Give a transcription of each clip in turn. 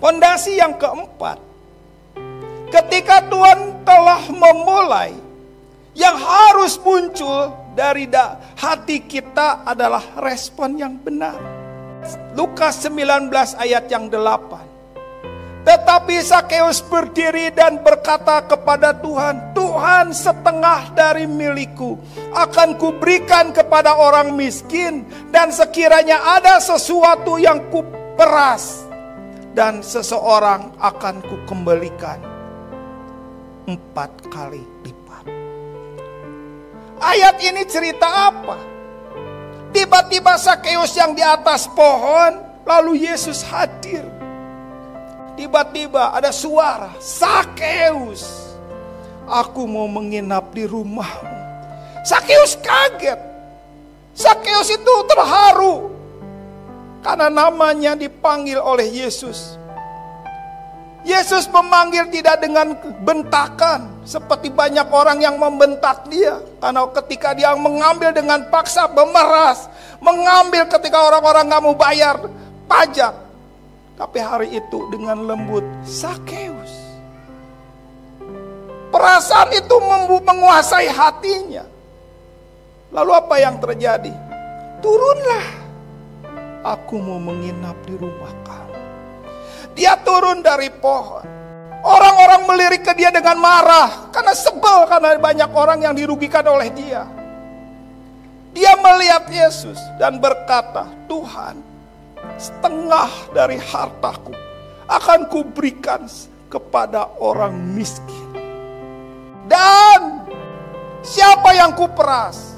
Fondasi yang keempat, ketika Tuhan telah memulai, yang harus muncul dari hati kita adalah respon yang benar. Lukas 19 ayat yang 8. Tetapi Zakeus berdiri dan berkata kepada Tuhan, Tuhan, setengah dari milikku akan kuberikan kepada orang miskin, dan sekiranya ada sesuatu yang kuperas, dan seseorang akan kukembalikan 4 kali lipat. Ayat ini cerita apa? Tiba-tiba Zakeus yang di atas pohon, lalu Yesus hadir. Tiba-tiba ada suara, Zakeus, aku mau menginap di rumahmu. Zakeus kaget. Zakeus itu terharu karena namanya dipanggil oleh Yesus. Yesus memanggil tidak dengan bentakan seperti banyak orang yang membentak dia. Karena ketika dia mengambil dengan paksa, memeras, mengambil ketika orang-orang gak mau bayar pajak. Tapi hari itu dengan lembut, Zakeus. Perasaan itu menguasai hatinya. Lalu apa yang terjadi? Turunlah, aku mau menginap di rumah kamu. Dia turun dari pohon. Orang-orang melirik ke dia dengan marah, karena sebel, karena banyak orang yang dirugikan oleh dia. Dia melihat Yesus dan berkata, Tuhan, setengah dari hartaku akan kuberikan kepada orang miskin. Dan siapa yang kuperas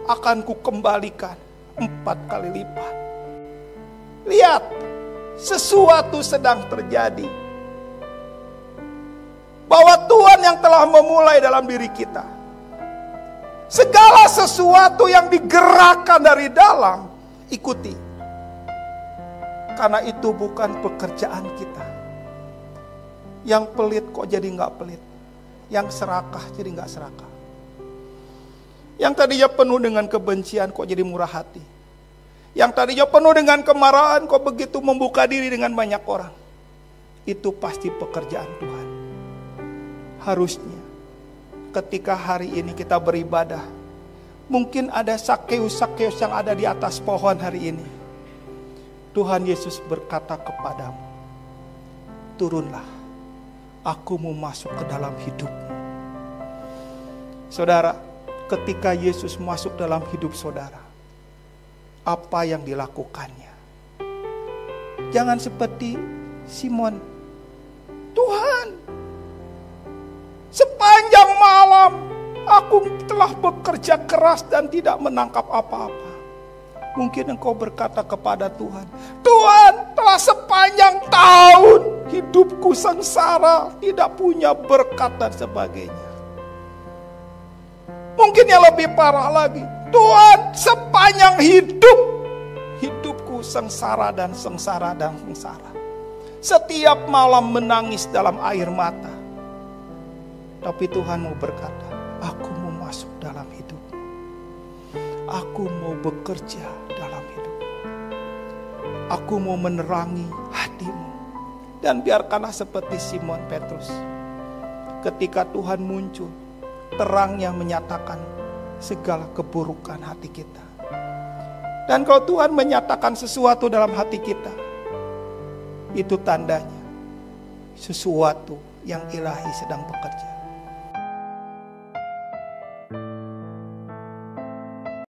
akan kukembalikan 4 kali lipat. Lihat, sesuatu sedang terjadi. Bahwa Tuhan yang telah memulai dalam diri kita. Segala sesuatu yang digerakkan dari dalam, ikuti. Karena itu bukan pekerjaan kita. Yang pelit kok jadi gak pelit. Yang serakah jadi gak serakah. Yang tadinya penuh dengan kebencian kok jadi murah hati. Yang tadinya penuh dengan kemarahan kok begitu membuka diri dengan banyak orang. Itu pasti pekerjaan Tuhan. Harusnya ketika hari ini kita beribadah, mungkin ada Zakeus-Zakeus yang ada di atas pohon hari ini. Tuhan Yesus berkata kepadamu, turunlah, aku mau masuk ke dalam hidupmu. Saudara, ketika Yesus masuk dalam hidup saudara, apa yang dilakukannya? Jangan seperti Simon. Tuhan, sepanjang malam aku telah bekerja keras dan tidak menangkap apa-apa. Mungkin engkau berkata kepada Tuhan, Tuhan, telah sepanjang tahun hidupku sengsara, tidak punya berkat dan sebagainya. Mungkin yang lebih parah lagi, Tuhan, sepanjang hidupku sengsara dan sengsara dan sengsara. Setiap malam menangis dalam air mata. Tapi Tuhan mau berkata, aku mau masuk dalam hidup. Aku mau bekerja dalam hidup. Aku mau menerangi hatimu. Dan biarkanlah seperti Simon Petrus. Ketika Tuhan muncul, terangnya menyatakan segala keburukan hati kita. Dan kalau Tuhan menyatakan sesuatu dalam hati kita, itu tandanya sesuatu yang ilahi sedang bekerja.